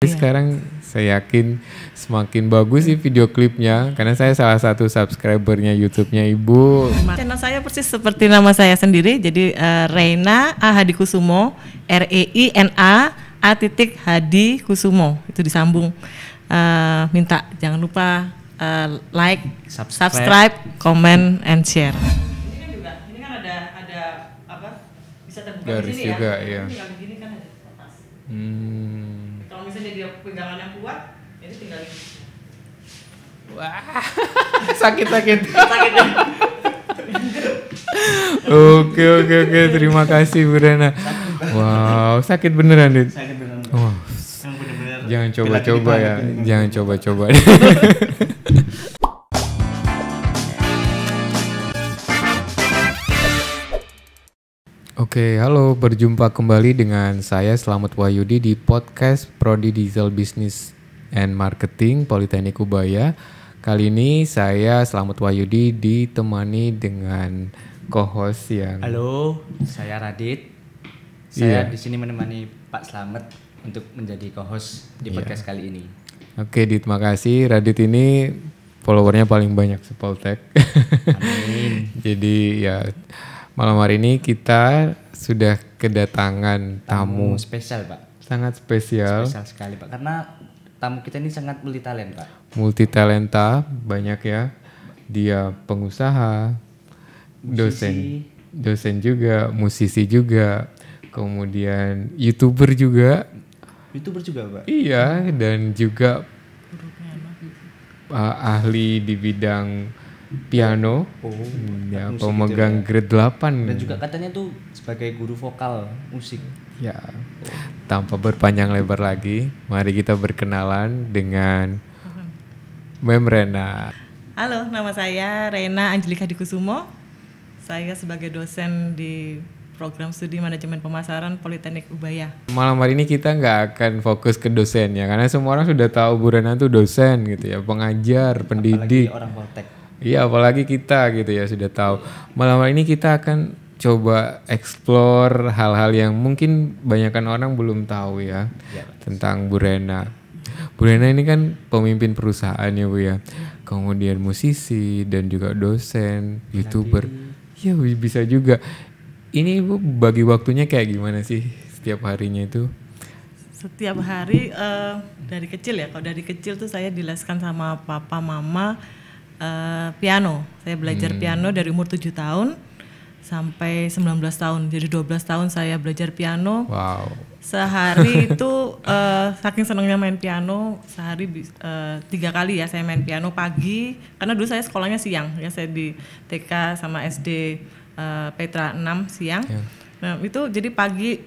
Sekarang saya yakin semakin bagus sih video klipnya karena saya salah satu subscribernya YouTube-nya Ibu. Channel saya persis seperti nama saya sendiri, jadi Reina A Hadikusumo, REINA A.Hadikusumo, itu disambung. Minta jangan lupa like, subscribe, comment, and share. Ini kan ada apa? Bisa terbuka garis di sini juga, ya. iya. Tinggal di sini kan ada kertas. Kalau misalnya dia pegangan yang kuat, ini tinggal di sini. Wah, sakit. Sakit. Oke, terima kasih Bu Rena. Wow, sakit beneran, Dit. Sakit beneran. Wah, Bener-bener jangan coba-coba ya, jangan coba-coba. Oke, halo, berjumpa kembali dengan saya Slamet Wahyudi di podcast Prodi Digital Business and Marketing Politeknik Ubaya. Kali ini saya Slamet Wahyudi ditemani dengan co-host yang Halo, saya Radit. Iya. Saya di sini menemani Pak Slamet untuk menjadi co-host di podcast kali ini. Oke, Dit, makasih. Radit ini followernya paling banyak sepoltek. Amin. Jadi ya malam hari ini kita sudah kedatangan tamu spesial, Pak. sangat spesial, Spesial sekali, Pak. Karena tamu kita ini sangat multitalent, Pak. multi talenta, banyak ya. Dia pengusaha, dosen juga, musisi juga, kemudian YouTuber juga. YouTuber juga, Pak. Iya, dan juga ahli di bidang piano. Ya, musik pemegang gitu ya. grade 8. Dan juga katanya tuh sebagai guru vokal musik. Ya, tanpa berpanjang lebar lagi, mari kita berkenalan dengan Mem Rena. Halo, nama saya Reina Angelika Dikusumo. Saya sebagai dosen di program studi manajemen pemasaran Politeknik Ubaya. Malam hari ini kita nggak akan fokus ke dosen ya, karena semua orang sudah tahu Bu Rena tuh dosen gitu ya, pengajar, pendidik. Apalagi orang Poltek. Iya, apalagi kita gitu ya sudah tahu. Malam hari ini kita akan coba explore hal-hal yang mungkin banyakkan orang belum tahu ya, tentang Bu Rena. Bu Rena ini kan pemimpin perusahaan ya Bu ya. Kemudian musisi dan juga dosen, YouTuber. Ya bisa juga. Ini Ibu bagi waktunya kayak gimana sih setiap harinya itu? Setiap hari dari kecil ya, kalau dari kecil tuh saya dileskan sama papa mama piano. Saya belajar piano dari umur 7 tahun sampai 19 tahun. Jadi 12 tahun saya belajar piano. Wow. Sehari itu saking senangnya main piano, sehari 3 kali ya saya main piano pagi. Karena dulu saya sekolahnya siang ya, saya di TK sama SD Petra 6 siang. Ya. Nah, itu jadi pagi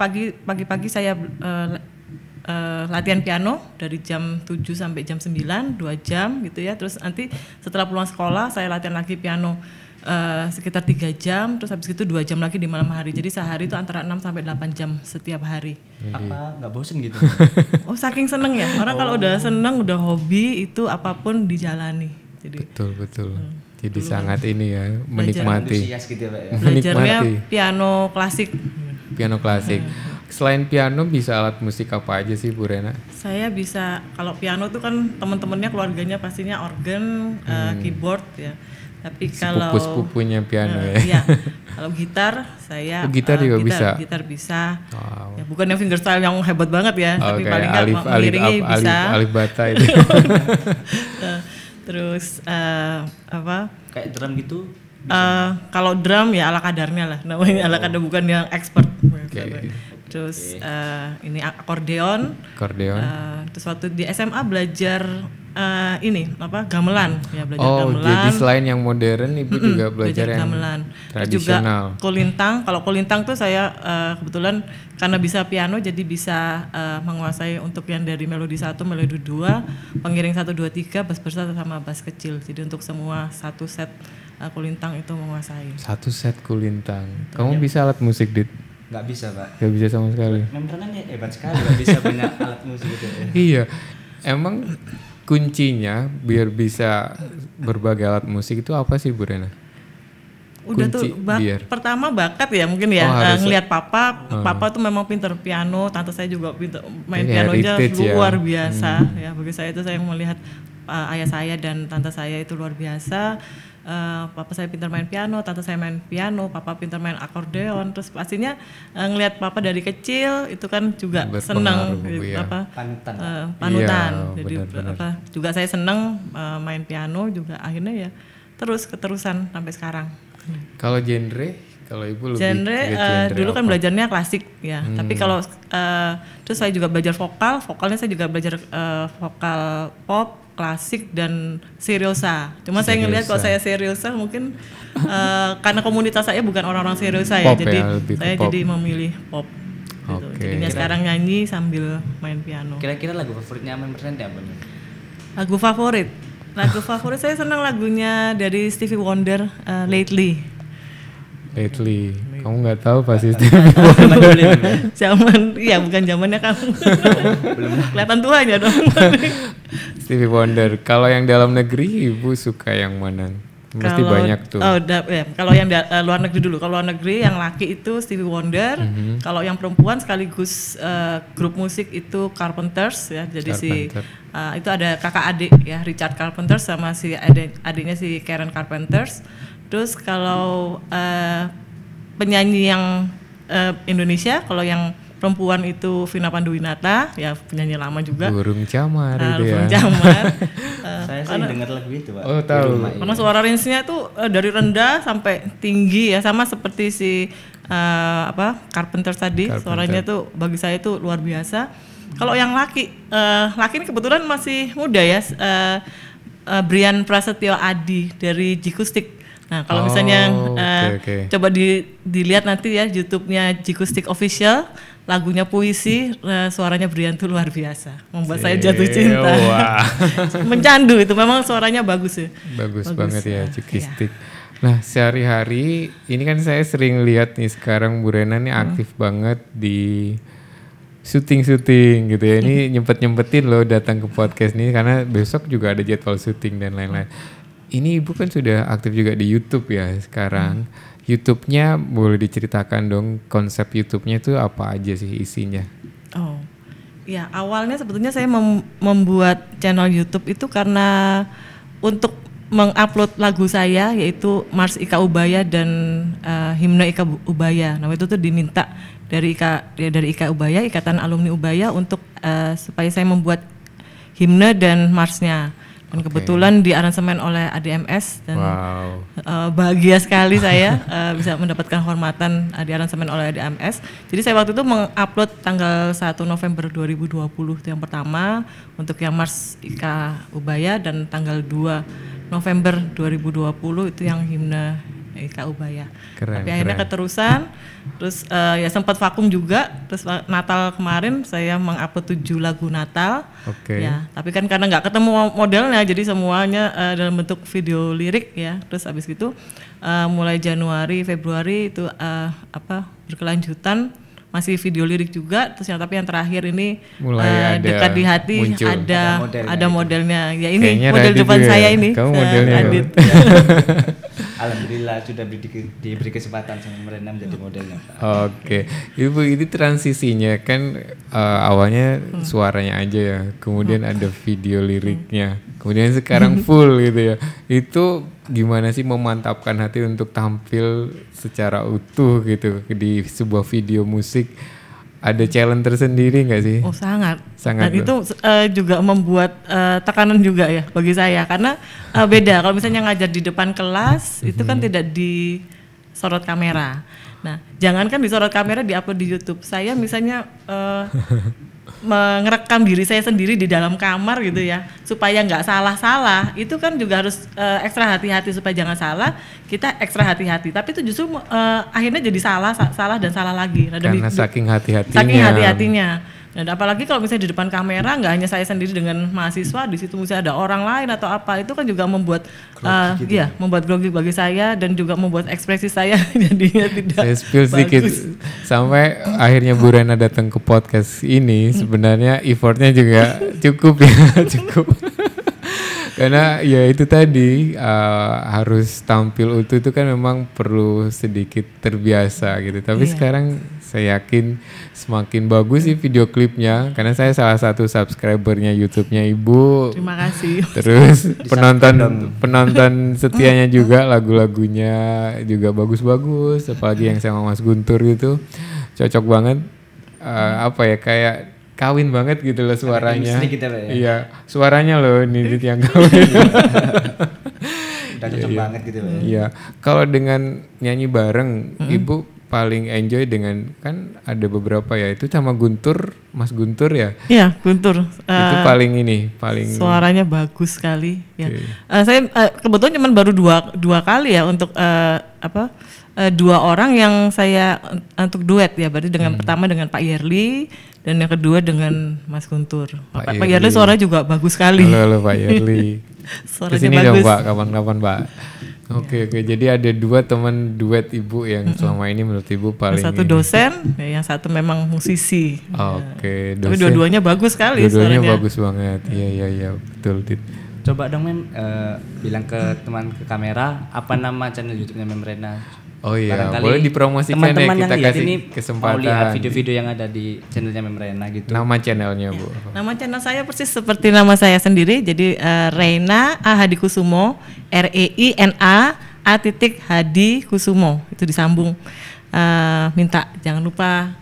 saya latihan piano dari jam 7 sampai jam 9, 2 jam gitu ya. Terus nanti setelah pulang sekolah saya latihan lagi piano sekitar 3 jam, terus habis itu 2 jam lagi di malam hari. Jadi sehari itu antara 6 sampai 8 jam setiap hari. Apa nggak bosen gitu? Oh, saking seneng ya. Orang kalau udah seneng, udah hobi itu apapun dijalani. Jadi Betul. Jadi sangat ini ya, menikmati. Antusias gitu ya, Pak ya. belajarnya Menikmati. piano klasik. Piano klasik. Selain piano bisa alat musik apa aja sih Bu Rena? Saya bisa, kalau piano tuh kan teman-temannya keluarganya pastinya organ, keyboard ya. Tapi kalau Sepupu-sepupunya piano ya. Iya. Kalau gitar saya Gitar juga bisa? Gitar bisa. Wow. Ya, bukan yang fingerstyle yang hebat banget ya, tapi Oke, paling nggak mengiringi bisa. alif bata itu. Terus apa? Kayak drum gitu. Kalau drum ya ala kadarnya lah, namanya ala kadar, bukan yang expert. Oke. Terus ini akordeon. Akordeon. Terus waktu di SMA belajar ini apa gamelan ya, belajar gamelan. Jadi selain yang modern Ibu juga belajar yang gamelan. Terus tradisional. juga kulintang. Kalau kulintang tuh saya kebetulan karena bisa piano jadi bisa menguasai untuk yang dari melodi 1, melodi 2, pengiring 1 2 3, bass besar sama bass kecil. Jadi untuk semua satu set kulintang itu menguasai. Satu set kulintang. Kamu bisa alat musik, Dit? Nggak bisa, Pak. Gak bisa sama sekali. Memang kan hebat sekali, nggak bisa banyak alat musik gitu ya. Iya. Emang kuncinya biar bisa berbagai alat musik itu apa sih Bu Rena? Udah kunci tuh biar? pertama bakat ya mungkin ya, harus. ngelihat papa tuh memang pinter piano, tante saya juga pinter main Jadi pianonya heritage ya. luar biasa ya. Bagi saya itu saya melihat ayah saya dan tante saya itu luar biasa. Papa saya pintar main piano, tante saya main piano, papa pintar main akordeon. Terus pastinya ngelihat papa dari kecil itu kan juga senang ya. panutan. Iya, Jadi benar. juga saya senang main piano juga, akhirnya ya keterusan sampai sekarang. Kalau genre, kalau ibu lebih Genre, ke dulu kan apa? belajarnya klasik ya. Tapi kalau terus saya juga belajar vokalnya saya juga belajar vokal pop, klasik dan seriosa. Cuma saya ngelihat kalau saya seriosa mungkin karena komunitas saya bukan orang-orang seriosa ya, Pop jadi ya, lebih ke saya pop. jadi memilih pop. Gitu. Oke. Jadinya sekarang nyanyi sambil main piano. Kira-kira lagu favoritnya Amen Presente apa nih? Lagu favorit saya senang lagunya dari Stevie Wonder, Lately. Kamu nggak tahu pasti. Zaman, iya bukan zamannya kamu. Kelihatan tuanya dong. Stevie Wonder. Kalau yang dalam negeri ibu suka yang mana? Mesti banyak tuh. Kalau yang luar negeri dulu. Kalau luar negeri yang laki itu Stevie Wonder. Kalau yang perempuan sekaligus grup musik itu Carpenters ya. Jadi itu ada kakak adik ya, Richard Carpenter sama si adiknya si Karen Carpenters. Terus kalau penyanyi yang Indonesia, kalau yang perempuan itu Vina Panduwinata, ya penyanyi lama juga. Burung Camar itu ya. Burung Camar. Saya sering dengar lagu itu, Pak. Oh, tahu. Karena suara range-nya tuh dari rendah sampai tinggi ya, sama seperti si Carpenter tadi. Suaranya tuh bagi saya itu luar biasa. Kalau yang laki ini kebetulan masih muda ya. Brian Prasetyo Adi dari Jikustik. Nah, kalau misalnya coba dilihat nanti ya YouTube-nya Jikustik Official, lagunya Puisi, suaranya Brian tuh luar biasa, membuat saya jatuh cinta. Mencandu itu, memang suaranya bagus ya. Bagus banget ya Jikustik. Nah, sehari-hari ini kan saya sering lihat nih sekarang Bu Rena nih aktif banget di syuting gitu ya. Ini nyempetin loh datang ke podcast nih karena besok juga ada jadwal syuting dan lain-lain. Ini ibu kan sudah aktif juga di YouTube ya sekarang. YouTube-nya boleh diceritakan dong konsep YouTube-nya itu apa aja sih isinya? Oh, ya awalnya sebetulnya saya membuat channel YouTube itu karena untuk mengupload lagu saya yaitu Mars Ika Ubaya dan Himne Ika Ubaya. Nah itu tuh diminta dari Ika Ubaya, Ikatan Alumni Ubaya untuk supaya saya membuat himne dan marsnya. Dan kebetulan di aransemen oleh ADMS dan bahagia sekali saya bisa mendapatkan hormatan di aransemen oleh ADMS. Jadi saya waktu itu mengupload tanggal 1 November 2020 itu yang pertama untuk yang Mars Ika Ubaya, dan tanggal 2 November 2020 itu yang himne Ika Ubaya. Tapi akhirnya keterusan, terus ya sempat vakum juga. Terus Natal kemarin saya mengupload 7 lagu Natal. Ya, tapi kan karena nggak ketemu modelnya, jadi semuanya dalam bentuk video lirik ya. Terus habis itu mulai Januari, Februari itu berkelanjutan masih video lirik juga. Terus tapi yang terakhir ini dekat di hati muncul. ada modelnya. Ya ini kayaknya model depan saya ini. Kamu modelnya Adit. Alhamdulillah sudah diberi kesempatan sama Merena menjadi modelnya. Oke, Ibu, ini transisinya kan awalnya suaranya aja ya, kemudian ada video liriknya, kemudian sekarang full gitu ya. Itu gimana sih memantapkan hati untuk tampil secara utuh gitu di sebuah video musik? Ada challenge tersendiri nggak sih? Oh sangat. Dan itu juga membuat tekanan juga ya bagi saya, karena beda kalau misalnya ngajar di depan kelas itu kan tidak disorot kamera. Nah, jangankan disorot kamera, diupload di YouTube. Saya misalnya merekam diri saya sendiri di dalam kamar gitu ya, supaya nggak salah-salah. Itu kan juga harus ekstra hati-hati supaya jangan salah. Kita ekstra hati-hati, tapi itu justru akhirnya jadi salah dan salah lagi. Nah, karena saking hatinya. Saking hati-hatinya. Dan apalagi kalau misalnya di depan kamera nggak hanya saya sendiri dengan mahasiswa, di situ misalnya ada orang lain atau apa, itu kan juga membuat membuat grogi bagi saya dan juga membuat ekspresi saya jadinya tidak saya spill sedikit sampai akhirnya Bu Rena datang ke podcast ini. Sebenarnya effortnya juga cukup ya. Karena ya itu tadi harus tampil utuh itu kan memang perlu sedikit terbiasa gitu. Tapi sekarang saya yakin semakin bagus sih video klipnya karena saya salah satu subscribernya YouTube-nya Ibu. Terima kasih. Terus penonton setianya juga, lagu-lagunya juga bagus-bagus, apalagi yang sama Mas Guntur gitu. Cocok banget. Apa ya, kayak kawin banget gitu loh suaranya. Kita, ya? Iya, suaranya loh ini yang kawin. Udah cocok banget gitu loh. Iya, kalau dengan nyanyi bareng, Ibu paling enjoy dengan, kan ada beberapa ya, itu sama Guntur, Mas Guntur ya? Iya, Guntur. Itu paling suaranya bagus sekali. Ya. Saya kebetulan cuma baru dua kali ya untuk dua orang yang saya untuk duet ya, berarti dengan pertama dengan Pak Yerli dan yang kedua dengan Mas Guntur. Pak Yerli suaranya juga bagus sekali. Halo Pak Yerli. Suaranya Kesini bagus. dong Pak, kapan-kapan Pak. Oke, jadi ada dua teman duet Ibu yang selama ini menurut Ibu paling. Yang satu dosen, yang satu memang musisi. Oke, dosen. Tapi dua-duanya bagus sekali. Dua-duanya suaranya. bagus banget. Iya, betul. Coba dong Mem, bilang ke teman ke kamera apa nama channel YouTube-nya Mem Rena. Oh iya, barangkali boleh dipromosikan teman-teman ya, kita yang lihat kasih ini kesempatan. mau lihat video-video yang ada di channelnya Mem Rena gitu. Nama channelnya Bu. Nama channel saya persis seperti nama saya sendiri, jadi Reina A Hadi Kusumo, REINA A Hadi Kusumo, itu disambung. Minta jangan lupa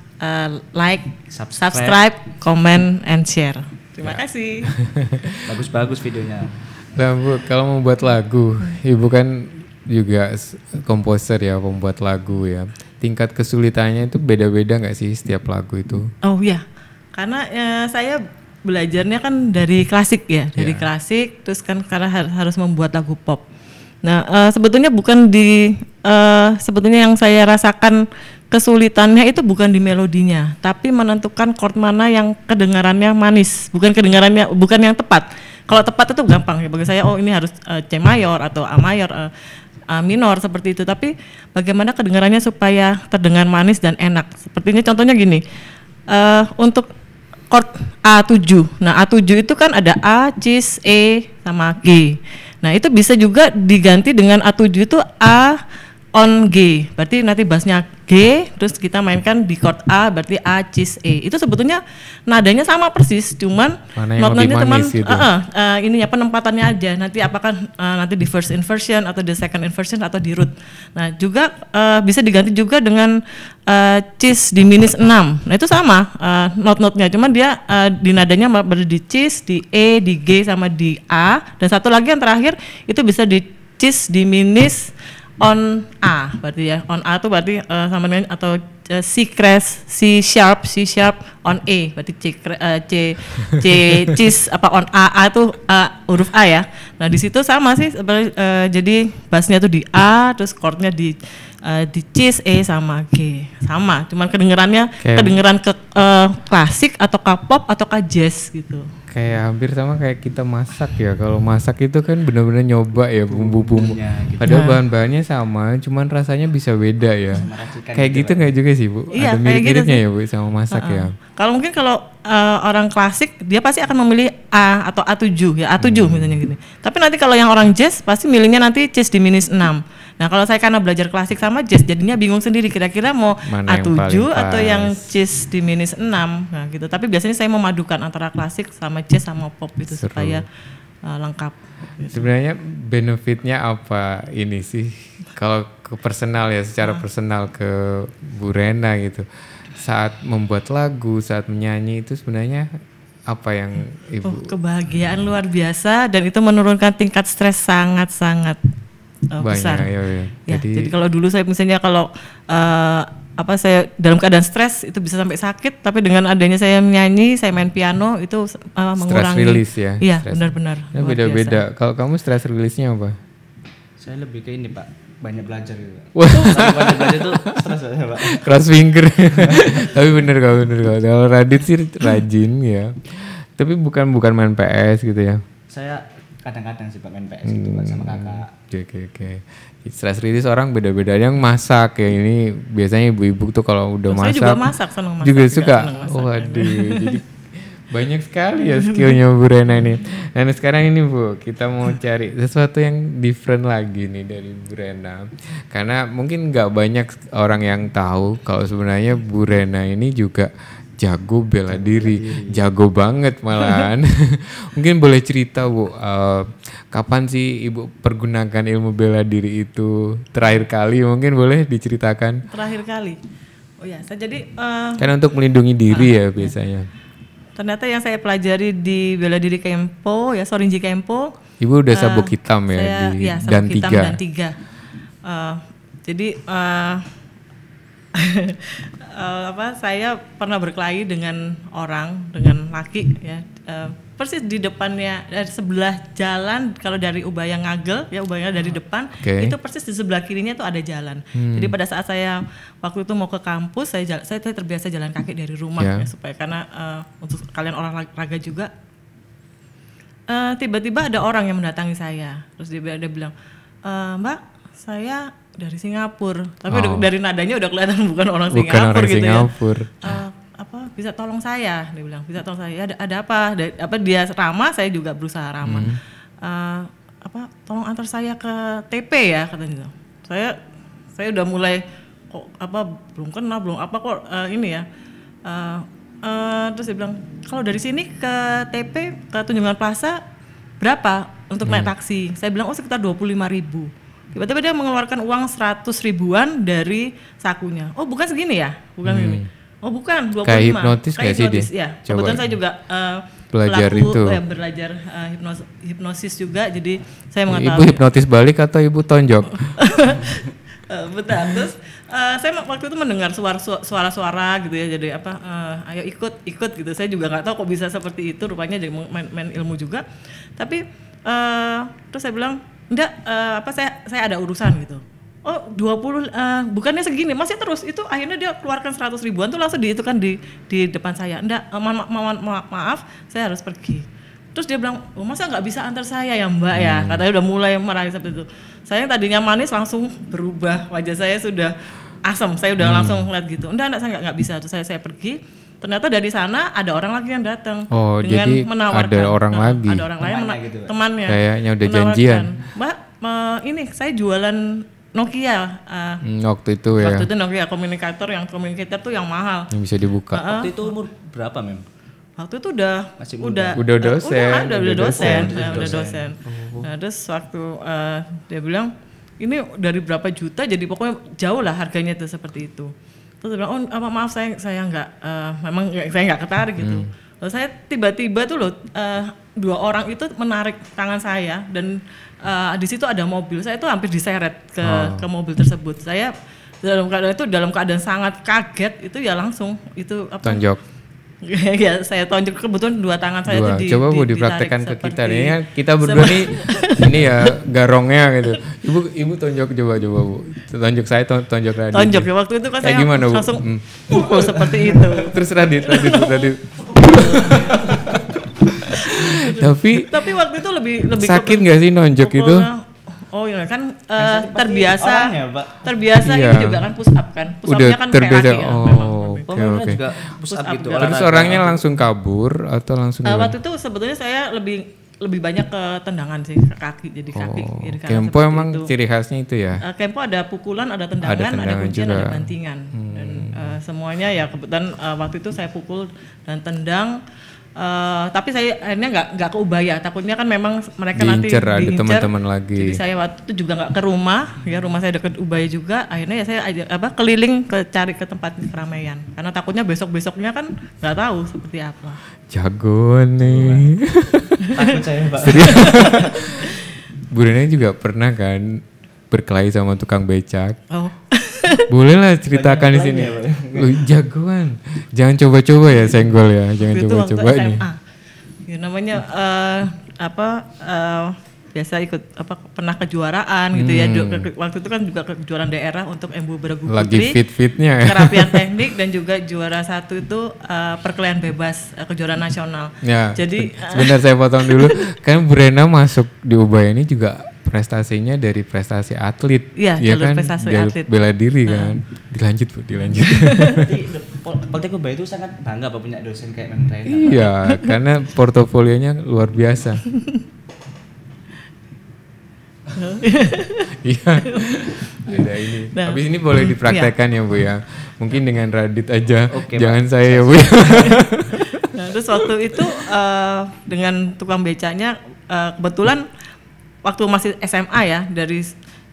like, subscribe, comment, and share. Terima kasih. Bagus-bagus videonya. Nah Bu, kalau membuat lagu, Ibu kan juga komposer ya, pembuat lagu ya. Tingkat kesulitannya itu beda-beda nggak sih setiap lagu itu? Oh iya, karena saya belajarnya kan dari klasik ya, dari klasik, terus kan karena harus membuat lagu pop. Nah sebetulnya bukan sebetulnya yang saya rasakan kesulitannya itu bukan di melodinya, tapi menentukan chord mana yang kedengarannya manis, bukan yang tepat. Kalau tepat itu gampang ya bagi saya. Oh ini harus C mayor atau A mayor. A minor seperti itu, tapi bagaimana kedengarannya supaya terdengar manis dan enak. Sepertinya contohnya gini, untuk chord A7. Nah A7 itu kan ada A, Cis, E, sama G. Nah itu bisa juga diganti dengan A7 itu A on G, berarti nanti bassnya G, terus kita mainkan di chord A, berarti A, Cis, E. Itu sebetulnya nadanya sama persis, cuman not-notnya teman gitu. Ininya penempatannya aja. Nanti apakah nanti di first inversion atau di second inversion atau di root. Nah juga bisa diganti juga dengan Cis di minus 6. Nah itu sama not-notnya, cuman dia di nadanya berada di Cis, di E, di G, sama di A. Dan satu lagi yang terakhir itu bisa di Cis di minus on A, berarti ya on A itu berarti sama dengan atau C crash, C sharp on E, berarti Cis apa on A itu huruf A ya. Nah di situ sama sih, jadi bassnya tuh di A, terus chordnya di Cis, E sama G, sama. Cuman kedengeran ke klasik atau ke pop atau ke jazz gitu. Kayak hampir sama kayak kita masak ya. Kalau masak itu kan benar-benar nyoba ya bumbu-bumbu. Gitu. Padahal bahan-bahannya sama, cuman rasanya bisa beda ya. Kayak gitu nggak juga sih Bu? Iya, ada mirip-miripnya gitu ya Bu sama masak ya. Kalau mungkin orang klasik dia pasti akan memilih A atau A7 ya, A7 misalnya gini. Tapi nanti kalau yang orang jazz pasti milihnya nanti Cis di minus 6. Nah kalau saya karena belajar klasik sama jazz jadinya bingung sendiri kira-kira mau mana A7 atau yang Cis di minus 6. Nah gitu. Tapi biasanya saya memadukan antara klasik sama jazz sama pop itu supaya lengkap. Sebenarnya benefitnya apa ini sih? Kalau ke personal ya, secara personal ke Bu Rena gitu. Saat membuat lagu, saat menyanyi itu sebenarnya apa yang Ibu? Kebahagiaan luar biasa dan itu menurunkan tingkat stres sangat-sangat besar. Ya, jadi kalau dulu saya misalnya kalau saya dalam keadaan stres itu bisa sampai sakit, tapi dengan adanya saya menyanyi, saya main piano itu mengurangi. Stress release ya. Iya, benar-benar. Ya, beda-beda. Kalau kamu stress release-nya apa? Saya lebih ke ini Pak, banyak belajar gitu. Banyak belajar itu stres ya Pak. Cross finger. Tapi bener kau. Kalau Radit sih rajin ya. Tapi bukan main PS gitu ya. Saya kadang-kadang sih Pak main PS gitu Pak sama kakak. Oke. Stress release orang beda-beda. Yang masak ya ini biasanya ibu-ibu tuh kalau udah masak. Saya juga masak, senang masak. Juga suka. Waduh. Jadi Banyak sekali ya skillnya Bu Rena ini. Dan sekarang ini Bu, kita mau cari sesuatu yang different lagi nih dari Bu Rena. Karena mungkin nggak banyak orang yang tahu kalau sebenarnya Bu Rena ini juga jago bela diri, jago banget malahan. Mungkin boleh cerita Bu, kapan sih Ibu pergunakan ilmu bela diri itu terakhir kali? Mungkin boleh diceritakan. Terakhir kali. Oh ya, saya jadi Karena untuk melindungi diri ya biasanya. ternyata yang saya pelajari di bela diri Kempo ya, Sorinji Kempo. Ibu udah sabuk hitam ya Saya, di sabuk dan hitam 3. dan 3. Jadi saya pernah berkelahi dengan orang, dengan laki ya, persis di depannya, dari sebelah jalan. Kalau dari Ubaya Ngagel ya, Ubaya dari depan, itu persis di sebelah kirinya tuh ada jalan. Jadi pada saat saya waktu itu mau ke kampus, saya terbiasa jalan kaki dari rumah ya, supaya karena untuk kalian olahraga juga. Tiba-tiba ada orang yang mendatangi saya, terus dia bilang, Mbak, saya dari Singapura, tapi dari nadanya udah kelihatan bukan orang Singapura gitu Singapura. Ya. Bisa tolong saya, dia bilang, bisa tolong saya. Ada apa? Dia ramah, saya juga berusaha ramah. Tolong antar saya ke TP ya, katanya. Saya udah mulai belum kenal, ini ya. Terus dia bilang, kalau dari sini ke TP ke Tunjungan Plaza berapa untuk naik taksi? Saya bilang sekitar 25.000. Tiba-tiba dia mengeluarkan uang 100 ribuan dari sakunya. Oh bukan segini ya? Bukan segini. Oh bukan, 25. Kayak hipnotis kayak sih dia? Ya. Kebetulan saya juga belajar itu. Belajar hipnosis juga, jadi saya mengetahui. Ibu hipnotis balik atau ibu tonjok? Betul. Terus saya waktu itu mendengar suara-suara gitu ya, jadi ayo ikut gitu. Saya juga nggak tahu kok bisa seperti itu, rupanya jadi main ilmu juga. Tapi terus saya bilang, enggak, saya ada urusan gitu. Oh 20, bukannya segini, masih terus. Itu akhirnya dia keluarkan 100 ribuan tuh langsung itu kan di depan saya. Enggak, maaf, saya harus pergi. Terus dia bilang, masa nggak bisa antar saya ya Mbak ya? Katanya udah mulai marah seperti itu. Saya yang tadinya manis langsung berubah, wajah saya sudah asam. Saya udah langsung ngeliat gitu. Enggak, saya nggak bisa. Terus saya pergi. Ternyata dari sana ada orang lagi yang datang dengan jadi menawarkan. Ada orang lagi. Ada orang lain gitu, temannya. Kayaknya udah janjian. Mbak, ini saya jualan Nokia. Waktu itu ya. Waktu itu Nokia komunikator tuh yang mahal. Yang bisa dibuka. Waktu itu umur berapa Mem? Waktu itu udah dosen. Udah dosen. Nah, terus waktu dia bilang ini dari berapa juta, jadi pokoknya jauh lah harganya tuh seperti itu. Terus dia bilang, maaf saya nggak, memang saya nggak ketarik gitu. Lalu saya tiba-tiba tuh loh, 2 orang itu menarik tangan saya dan di situ ada mobil. Saya tuh hampir diseret ke mobil tersebut. Saya dalam keadaan sangat kaget itu ya, langsung itu tonjok. Ya saya tonjok, kebetulan 2 tangan saya itu coba Bu dipraktekkan ke kita nih ya, kita berdua nih ini ya garongnya gitu. Ibu tonjok coba Bu. Tonjok saya, tonjok Radit. Tonjok ya, waktu itu kan saya gimana, Bu? langsung pukul seperti itu. Terus Radit. Tapi waktu itu lebih sakit nggak sih nonjok itu? Oh iya kan, terbiasa iya. ini juga kan push up kan. Push Udah up-nya kan terbiasa. kayak Oke. Juga push up gitu. Terus orangnya langsung kabur atau langsung waktu itu sebetulnya saya lebih banyak ke tendangan sih, ke kaki, jadi kaki. Kempo emang itu. Ciri khasnya itu ya? Kempo ada pukulan, ada tendangan, ada kuncian, ada bantingan. Dan semuanya ya kebetulan waktu itu saya pukul dan tendang. Tapi saya akhirnya nggak ke Ubaya, takutnya kan memang mereka diincer, nanti diincer, ada teman-teman lagi. Jadi saya waktu itu juga nggak ke rumah saya dekat Ubaya juga. Akhirnya ya saya keliling cari ke tempat keramaian, karena takutnya besoknya kan nggak tahu seperti apa. Jago nih. Takut saya Pak. Bu Rena juga pernah kan berkelahi sama tukang becak? Oh. Boleh lah ceritakan di sini. Lu jagoan. Jangan coba-coba ya senggol ya. Jangan coba-coba nih. Ya namanya biasa ikut pernah kejuaraan gitu ya. Waktu itu kan juga kejuaraan daerah untuk Embu Beregu Putri. Lagi fit-fitnya ya. Kerapian teknik dan juga juara 1 itu perkelahian bebas, kejuaraan nasional. Ya. Jadi sebentar saya potong dulu. Kan Bu Rena masuk di Ubaya ini juga prestasinya dari prestasi atlet, Iya, ya jalur kan, prestasi jalur atlet. bela diri kan. Dilanjut Bu, dilanjut. Berarti Politeknik Ubaya itu sangat bangga Pak punya dosen kayak Mem Raina. Iya, karena portofolionya luar biasa. Iya, ada ini. Nah, Habis ini boleh dipraktekkan ya Bu ya. Mungkin dengan Radit aja, Oke, jangan Pak. saya ya Bu. Nah, terus waktu itu dengan tukang becanya kebetulan waktu masih SMA ya,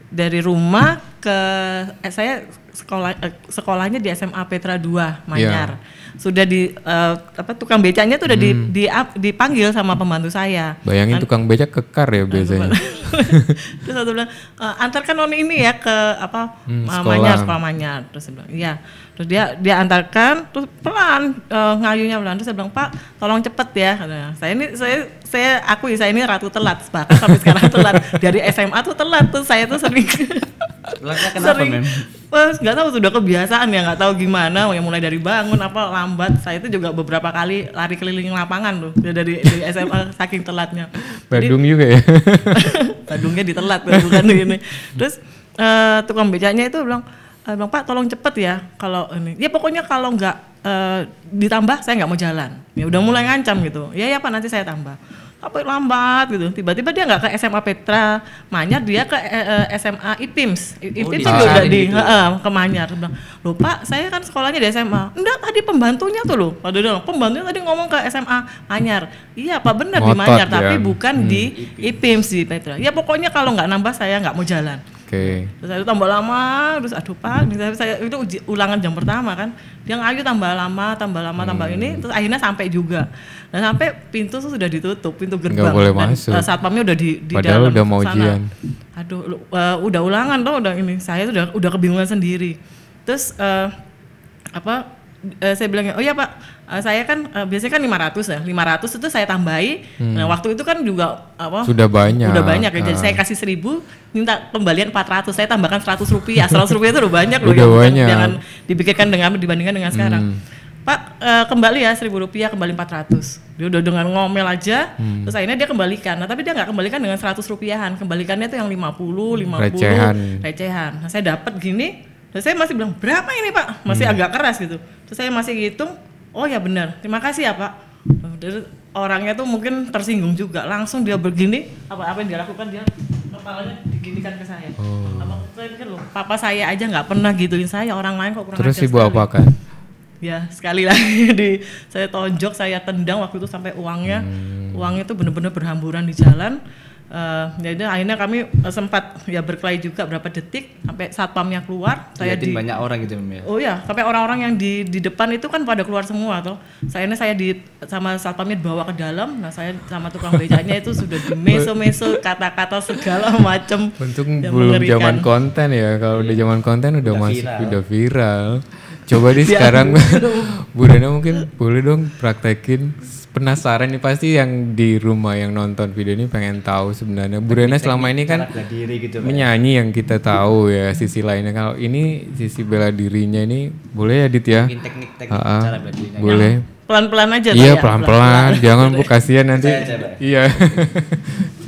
dari rumah ke saya sekolahnya di SMA Petra 2 Manyar. Sudah tukang becanya tuh udah dipanggil sama pembantu saya. Bayangin tukang becak kekar ya biasanya. Terus aku bilang antarkan Noni ini ya ke sekolah. sekolah Manyar. Terus saya bilang iya. Terus dia antarkan, terus pelan ngayunya pelan. Terus saya bilang Pak, tolong cepet ya. Katanya. Saya akui saya ini ratu telat, bahkan sampai sekarang telat. Dari SMA tuh telat tuh saya tuh sering. Telatnya kenapa Mem? Nggak tahu sudah kebiasaan ya, nggak tahu gimana. Yang mulai dari bangun apa lambat. Saya itu juga beberapa kali lari keliling lapangan tuh dari SMA saking telatnya. Badung juga ya. Badungnya ditelat bukan ini. Terus tukang becaknya itu bilang Pak tolong cepet ya kalau ini. Ya pokoknya kalau nggak ditambah saya nggak mau jalan. Ya udah mulai ngancam gitu. Ya Pak nanti saya tambah. Tapi lambat gitu. Tiba-tiba dia nggak ke SMA Petra Manyar, dia ke SMA IPIMS. IPIMS juga udah ke Manyar. Bilang, loh Pak, saya kan sekolahnya di SMA. Enggak, tadi pembantunya tuh loh. Pembantunya tadi ngomong ke SMA Manyar. Iya Pak, benar di Manyar, tapi bukan di IPIMS di Petra. Ya pokoknya kalau nggak nambah saya nggak mau jalan. Terus saya tambah lama, terus aduh Pak, saya itu ulangan jam pertama kan. Dia ngayu tambah lama ini, terus akhirnya sampai juga. Dan sampai pintu tuh sudah ditutup, pintu gerbang. Nggak boleh dan masuk. satpamnya udah di Padahal dalam udah mau sana. ujian. Aduh, udah ulangan tuh, udah ini. Saya udah kebingungan sendiri. Terus saya bilangnya, oh iya Pak, saya kan biasanya kan 500 ya, 500 itu saya tambahi. Nah waktu itu kan juga sudah banyak ya, jadi saya kasih 1000, minta kembalian 400, saya tambahkan 100 rupiah. 100 rupiah itu udah banyak loh, udah banyak. Jangan dipikirkan dibandingkan dengan sekarang. Pak, kembali ya 1.000 rupiah, kembali 400. Dia udah dengan ngomel aja, terus akhirnya dia kembalikan. Nah tapi dia nggak kembalikan dengan 100 rupiahan, kembalikannya tuh yang 50, recehan. Nah saya dapat gini, terus saya masih bilang berapa ini Pak, masih agak keras gitu. Terus saya masih hitung, oh ya benar, terima kasih ya Pak. Terus orangnya tuh mungkin tersinggung juga, langsung dia begini, apa yang dia lakukan, dia kepalanya diginikan ke saya. Saya pikir loh, papa saya aja nggak pernah gituin saya, orang lain kok kurang ajar. Terus Ibu apakan? Ya sekali lagi saya tonjok, saya tendang waktu itu sampai uangnya tuh benar-benar berhamburan di jalan. Jadi akhirnya kami sempat ya berkelahi juga berapa detik sampai satpamnya keluar. Saya banyak orang gitu Mem ya. Oh ya, sampai orang-orang yang di depan itu kan pada keluar semua toh. Saya sama satpamnya dibawa ke dalam. Nah saya sama tukang becaknya itu sudah di meso-meso, kata-kata segala macam. Untung belum zaman konten ya. Kalau udah zaman konten udah viral. Coba deh sekarang Bu Rena mungkin boleh dong praktekin. Penasaran nih pasti yang di rumah yang nonton video ini pengen tahu sebenarnya Bu Rena selama ini kan gitu, menyanyi yang kita tahu ya sisi lainnya. Kalau ini sisi bela dirinya ini boleh ya Dit ya? Teknik cara bela dirinya. Boleh. Pelan-pelan aja. Iya pelan-pelan. Jangan Bu kasihan nanti. Iya.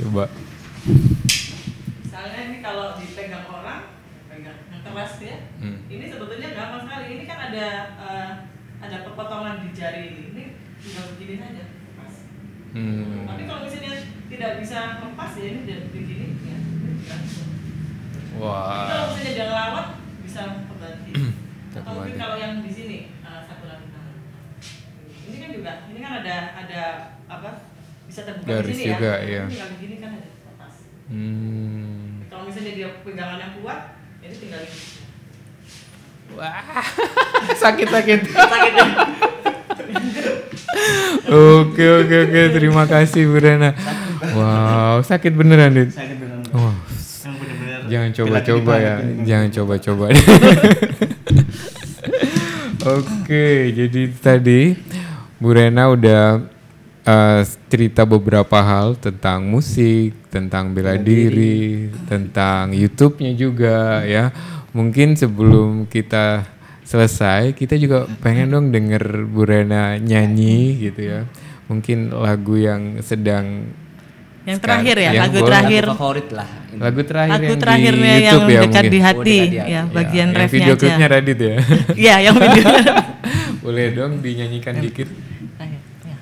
Coba. Misalnya ini kalau dipegang orang, pegang yang keras ya. Ini sebetulnya gampang sekali. Ini kan ada pepotongan di jari ini. Ini tinggal begini saja, lepas. Tapi kalau misalnya tidak bisa lepas ya ini begini ya. Wah. Kalau misalnya dia ngelawan bisa pengganti. Atau mungkin kalau yang di sini satu lagi tangan. Ini kan juga, ini kan ada apa? Bisa terbuka garis di sini juga, ya. Iya. Tinggal begini kan ada lepas. Kalau misalnya dia pegangan yang kuat, ini tinggal ini. Wah. Sakit. Sakit. Oke. Terima kasih Bu Rena. Wow, sakit beneran, Dit. Sakit beneran. Wah. Jangan coba-coba ya. Jangan coba-coba. Oke, jadi tadi Bu Rena udah cerita beberapa hal tentang musik, tentang bela diri, tentang YouTube-nya juga ya. Mungkin sebelum kita selesai, kita juga pengen dong denger Bu Rena nyanyi gitu ya. Mungkin lagu yang sedang Yang terakhir ya, Yang lagu boleh. terakhir. Lagu favorit lah. Lagu terakhir Lagu yang terakhirnya di yang YouTube ya dekat mungkin. di hati, Oh, dekat di hati. ya Ya, bagian yang refnya video aja. klipnya Radit ya. Iya, yang video. Boleh dong dinyanyikan dikit. Ya.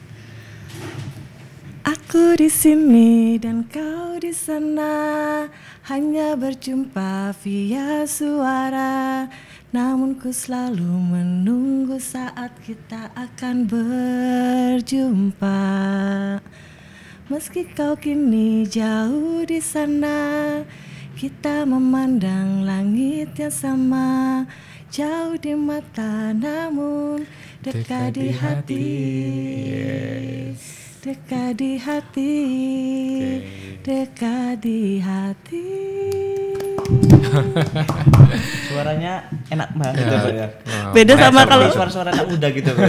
Aku di sini dan kau di sana, hanya berjumpa via suara. Namun ku selalu menunggu saat kita akan berjumpa. Meski kau kini jauh di sana, kita memandang langit yang sama. Jauh di mata namun dekat di hati. Dekat di hati. Dekat di hati. Suaranya enak banget ya, Pak ya. Beda sama kalau suara-suara anak muda gitu, Pak.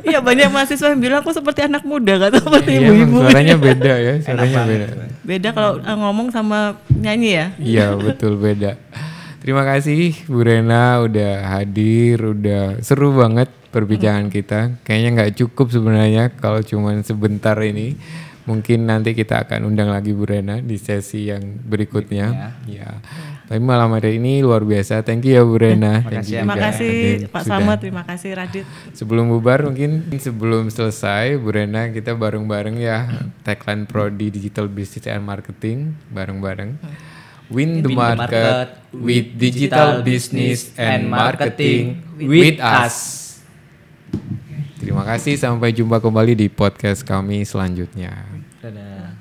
iya banyak mahasiswa yang bilang aku seperti anak muda, gak tahu seperti Iya, emang ibu-ibu. suaranya beda ya, suaranya Enak beda. banget. Beda kalau ngomong sama nyanyi ya. Iya betul beda. Terima kasih Bu Rena udah hadir, udah seru banget perbincangan kita. Kayaknya nggak cukup sebenarnya kalau cuman sebentar ini. Mungkin nanti kita akan undang lagi Bu Rena di sesi yang berikutnya. Ya. Tapi malam hari ini luar biasa. Thank you ya Bu Rena. Thank you Terima juga kasih hadir Pak sudah. Slamet, terima kasih Radit. Sebelum bubar mungkin sebelum selesai Bu Rena kita bareng-bareng ya tagline Prodi Digital Business and Marketing bareng-bareng. Win the market with digital business and marketing with us. Terima kasih, sampai jumpa kembali di podcast kami selanjutnya. Dadah.